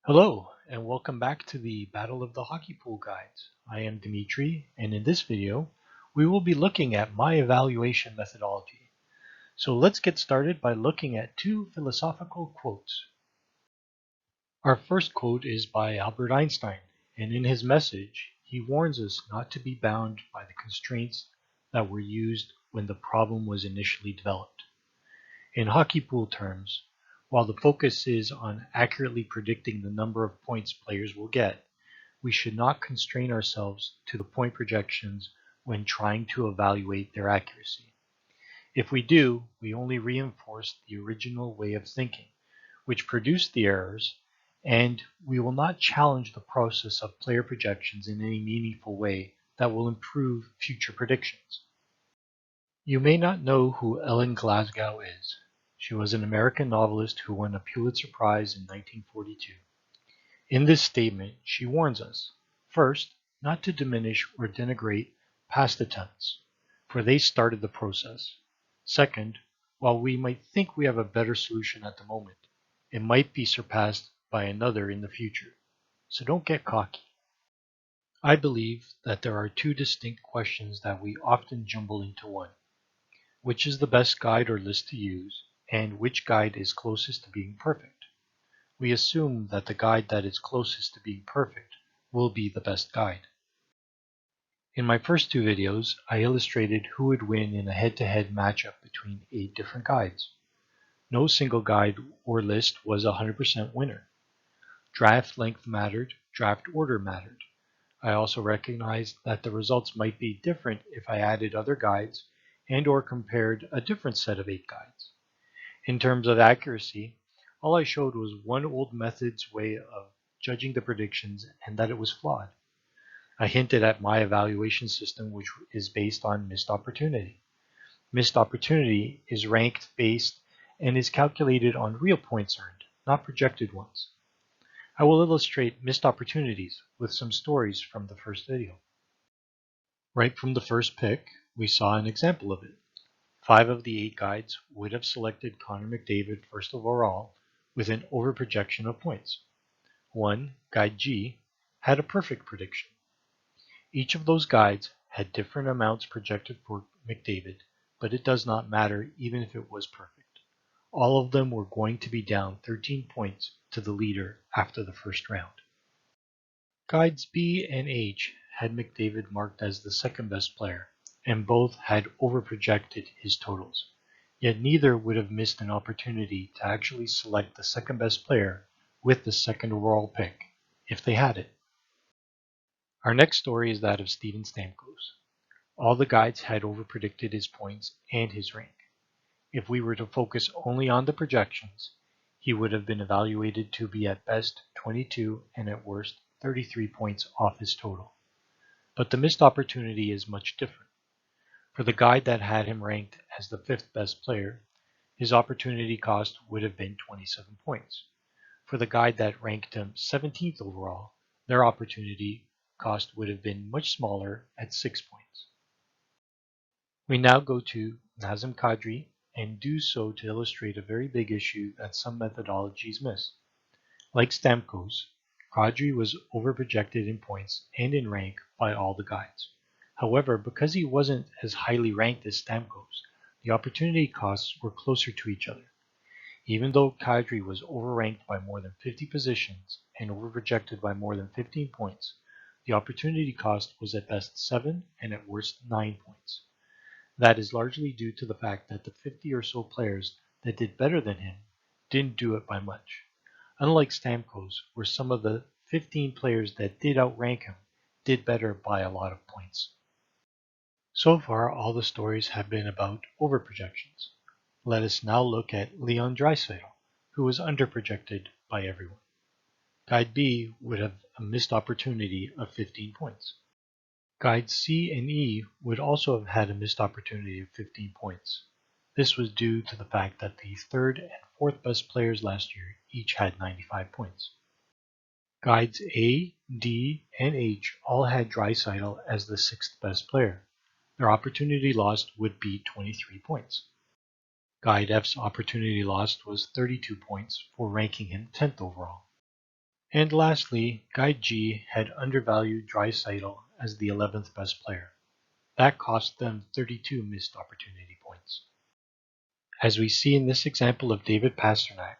Hello, and welcome back to the Battle of the Hockey Pool Guides. I am Dimitri, and in this video, we will be looking at my evaluation methodology. So let's get started by looking at two philosophical quotes. Our first quote is by Albert Einstein, and in his message, he warns us not to be bound by the constraints that were used when the problem was initially developed. In hockey pool terms, while the focus is on accurately predicting the number of points players will get, we should not constrain ourselves to the point projections when trying to evaluate their accuracy. If we do, we only reinforce the original way of thinking, which produced the errors, and we will not challenge the process of player projections in any meaningful way that will improve future predictions. You may not know who Ellen Glasgow is. She was an American novelist who won a Pulitzer Prize in 1942. In this statement, she warns us, first, not to diminish or denigrate past attempts, for they started the process. Second, while we might think we have a better solution at the moment, it might be surpassed by another in the future. So don't get cocky. I believe that there are two distinct questions that we often jumble into one. Which is the best guide or list to use, and which guide is closest to being perfect? We assume that the guide that is closest to being perfect will be the best guide. In my first two videos, I illustrated who would win in a head-to-head matchup between 8 different guides. No single guide or list was a 100% winner. Draft length mattered, draft order mattered. I also recognized that the results might be different if I added other guides and or compared a different set of 8 guides. In terms of accuracy, all I showed was one old method's way of judging the predictions and that it was flawed. I hinted at my evaluation system, which is based on missed opportunity. Missed opportunity is ranked based and is calculated on real points earned, not projected ones. I will illustrate missed opportunities with some stories from the first video. Right from the first pick, we saw an example of it. 5 of the 8 guides would have selected Connor McDavid first overall with an overprojection of points. 1, Guide G, had a perfect prediction. Each of those guides had different amounts projected for McDavid, but it does not matter even if it was perfect. All of them were going to be down 13 points to the leader after the first round. Guides B and H had McDavid marked as the second best player, and both had overprojected his totals. Yet neither would have missed an opportunity to actually select the second best player with the second overall pick, if they had it. Our next story is that of Steven Stamkos. All the guides had overpredicted his points and his rank. If we were to focus only on the projections, he would have been evaluated to be at best 22 and at worst 33 points off his total. But the missed opportunity is much different. For the guide that had him ranked as the 5th best player, his opportunity cost would have been 27 points. For the guide that ranked him 17th overall, their opportunity cost would have been much smaller at 6 points. We now go to Nazem Kadri and do so to illustrate a very big issue that some methodologies miss. Like Stamkos, Kadri was overprojected in points and in rank by all the guides. However, because he wasn't as highly ranked as Stamkos, the opportunity costs were closer to each other. Even though Kadri was overranked by more than 50 positions and overprojected by more than 15 points, the opportunity cost was at best 7 and at worst 9 points. That is largely due to the fact that the 50 or so players that did better than him didn't do it by much. Unlike Stamkos, where some of the 15 players that did outrank him did better by a lot of points. So far, all the stories have been about overprojections. Let us now look at Leon Draisaitl, who was underprojected by everyone. Guide B would have a missed opportunity of 15 points. Guides C and E would also have had a missed opportunity of 15 points. This was due to the fact that the 3rd and 4th best players last year each had 95 points. Guides A, D, and H all had Draisaitl as the 6th best player. Their opportunity lost would be 23 points. Guide F's opportunity lost was 32 points for ranking him 10th overall. And lastly, Guide G had undervalued Draisaitl as the 11th best player. That cost them 32 missed opportunity points. As we see in this example of David Pasternak,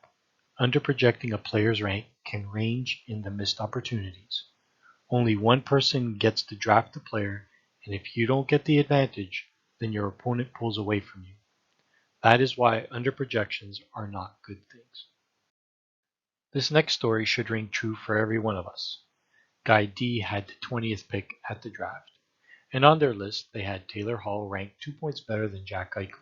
underprojecting a player's rank can range in the missed opportunities. Only one person gets to draft the player, and if you don't get the advantage, then your opponent pulls away from you. That is why underprojections are not good things. This next story should ring true for every one of us. Guy D had the 20th pick at the draft, and on their list they had Taylor Hall ranked 2 points better than Jack Eichel.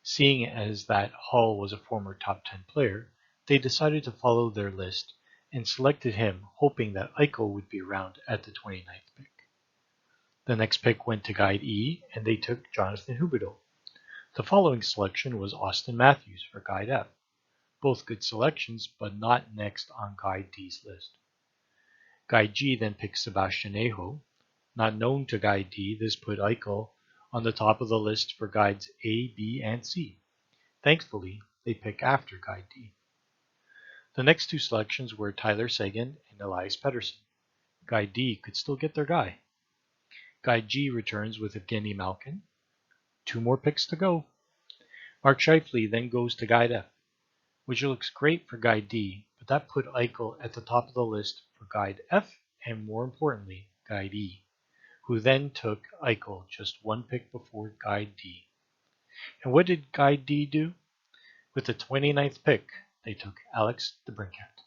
Seeing as that Hall was a former top 10 player, they decided to follow their list and selected him, hoping that Eichel would be around at the 29th pick. The next pick went to Guide E, and they took Jonathan Huberdeau. The following selection was Austin Matthews for Guide F. Both good selections, but not next on Guide D's list. Guide G then picked Sebastian Aho. Not known to Guide D, this put Eichel on the top of the list for Guides A, B, and C. Thankfully, they pick after Guide D. The next two selections were Tyler Seguin and Elias Pettersson. Guide D could still get their guy. Guide G returns with Evgeny Malkin. 2 more picks to go. Mark Scheifele then goes to Guide F, which looks great for Guide D, but that put Eichel at the top of the list for Guide F and, more importantly, Guide E, who then took Eichel just 1 pick before Guide D. And what did Guide D do? With the 29th pick, they took Alex DeBrincat.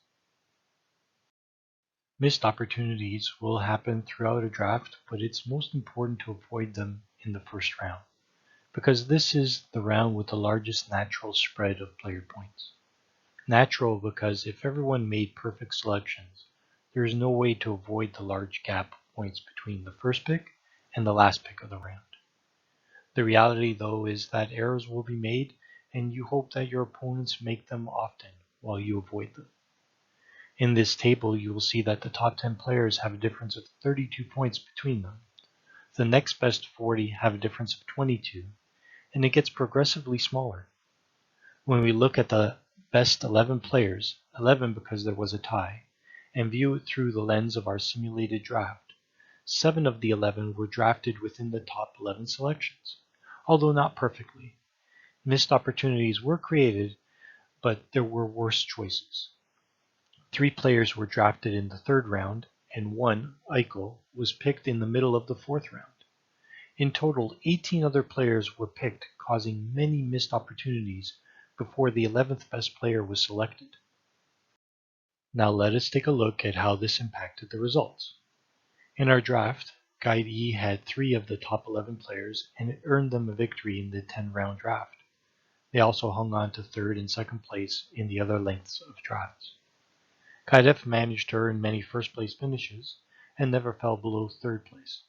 Missed opportunities will happen throughout a draft, but it's most important to avoid them in the first round, because this is the round with the largest natural spread of player points. Natural because if everyone made perfect selections, there is no way to avoid the large gap of points between the first pick and the last pick of the round. The reality, though, is that errors will be made, and you hope that your opponents make them often while you avoid them. In this table, you will see that the top 10 players have a difference of 32 points between them. The next best 40 have a difference of 22, and it gets progressively smaller. When we look at the best 11 players, 11 because there was a tie, and view it through the lens of our simulated draft, 7 of the 11 were drafted within the top 11 selections, although not perfectly. Missed opportunities were created, but there were worse choices. 3 players were drafted in the 3rd round, and 1, Eichel, was picked in the middle of the 4th round. In total, 18 other players were picked, causing many missed opportunities before the 11th best player was selected. Now let us take a look at how this impacted the results. In our draft, Guide E had 3 of the top 11 players, and it earned them a victory in the 10-round draft. They also hung on to 3rd and 2nd place in the other lengths of drafts. Guide F managed to earn many first-place finishes and never fell below 3rd place.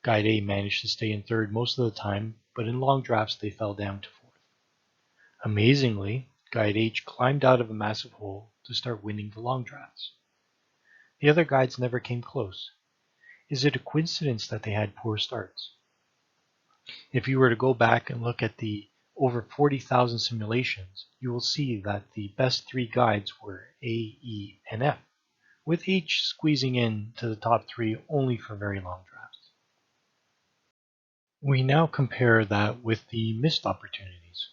Guide A managed to stay in 3rd most of the time, but in long drafts they fell down to 4th. Amazingly, Guide H climbed out of a massive hole to start winning the long drafts. The other guides never came close. Is it a coincidence that they had poor starts? If you were to go back and look at the over 40,000 simulations, you will see that the best 3 guides were A, E, and F, with H squeezing in to the top 3 only for very long drafts. We now compare that with the missed opportunities.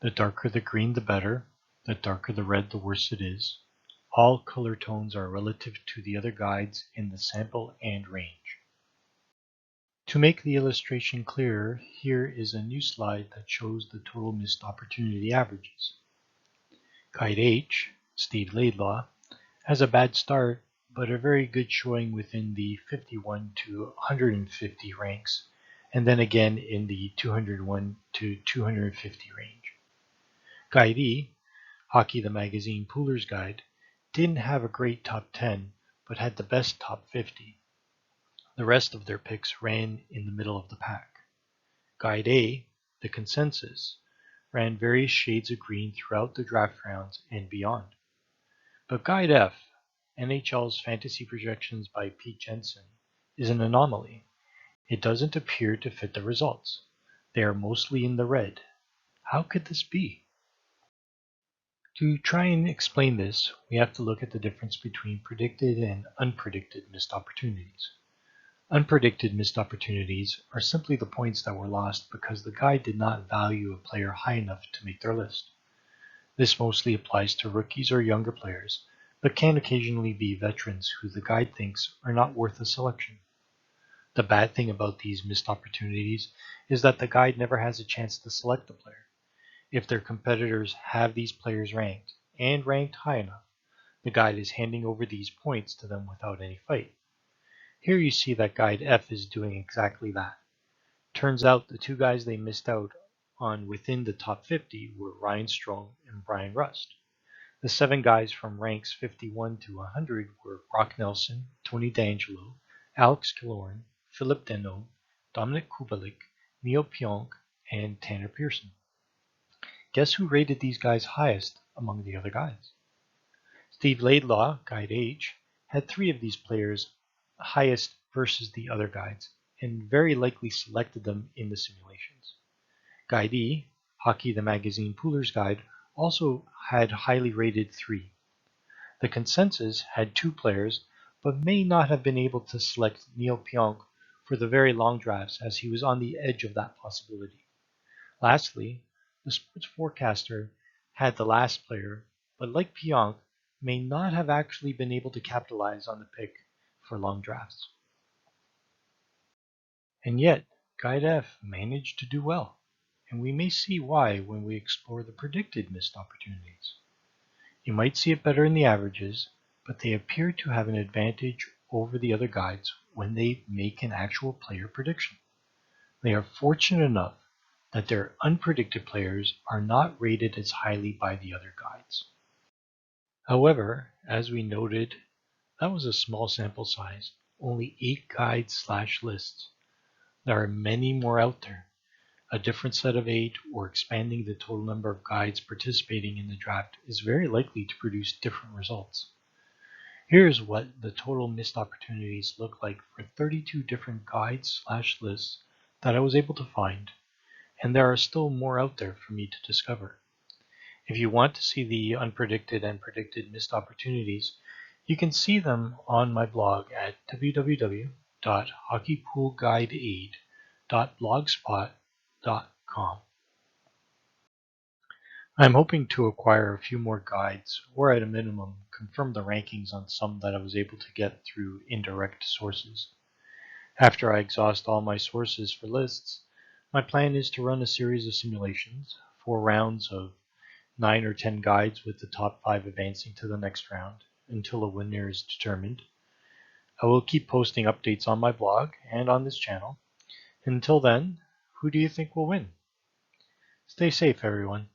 The darker the green, the better. The darker the red, the worse it is. All color tones are relative to the other guides in the sample and range. To make the illustration clearer, here is a new slide that shows the total missed opportunity averages. Guide H, Steve Laidlaw, has a bad start, but a very good showing within the 51 to 150 ranks, and then again in the 201 to 250 range. Guide E, Hockey the Magazine Pooler's Guide, didn't have a great top 10, but had the best top 50. The rest of their picks ran in the middle of the pack. Guide A, the Consensus, ran various shades of green throughout the draft rounds and beyond. But Guide F, NHL's Fantasy Projections by Pete Jensen, is an anomaly. It doesn't appear to fit the results. They are mostly in the red. How could this be? To try and explain this, we have to look at the difference between predicted and unpredicted missed opportunities. Unpredicted missed opportunities are simply the points that were lost because the guide did not value a player high enough to make their list. This mostly applies to rookies or younger players, but can occasionally be veterans who the guide thinks are not worth a selection. The bad thing about these missed opportunities is that the guide never has a chance to select a player. If their competitors have these players ranked, and ranked high enough, the guide is handing over these points to them without any fight. Here you see that guide F is doing exactly that. Turns out the two guys they missed out on within the top 50 were Ryan Strome and Brian Rust. The 7 guys from ranks 51 to 100 were Brock Nelson, Tony D'Angelo, Alex Killorn, Philip Deneau, Dominic Kubalik, Neil Pionk, and Tanner Pearson. Guess who rated these guys highest among the other guides? Steve Laidlaw, Guide H, had 3 of these players highest versus the other guides, and very likely selected them in the simulations. Guide E, Hockey the Magazine Pooler's Guide, also had highly rated 3. The consensus had 2 players, but may not have been able to select Neil Pionk for the very long drafts as he was on the edge of that possibility. Lastly, the sports forecaster had the last player, but like Pionk, may not have actually been able to capitalize on the pick for long drafts. And yet, Guide F managed to do well, and we may see why when we explore the predicted missed opportunities. You might see it better in the averages, but they appear to have an advantage over the other guides when they make an actual player prediction. They are fortunate enough that their unpredicted players are not rated as highly by the other guides. However, as we noted, that was a small sample size, only 8 guides/lists. There are many more out there. A different set of 8 or expanding the total number of guides participating in the draft is very likely to produce different results. Here's what the total missed opportunities look like for 32 different guides/lists that I was able to find, and there are still more out there for me to discover. If you want to see the unpredicted and predicted missed opportunities, you can see them on my blog at www.hockeypoolguideaid.blogspot.com. I'm hoping to acquire a few more guides, or at a minimum, confirm the rankings on some that I was able to get through indirect sources. After I exhaust all my sources for lists, my plan is to run a series of simulations, 4 rounds of 9 or 10 guides with the top 5 advancing to the next round until a winner is determined. I will keep posting updates on my blog and on this channel. Until then, who do you think will win? Stay safe, everyone.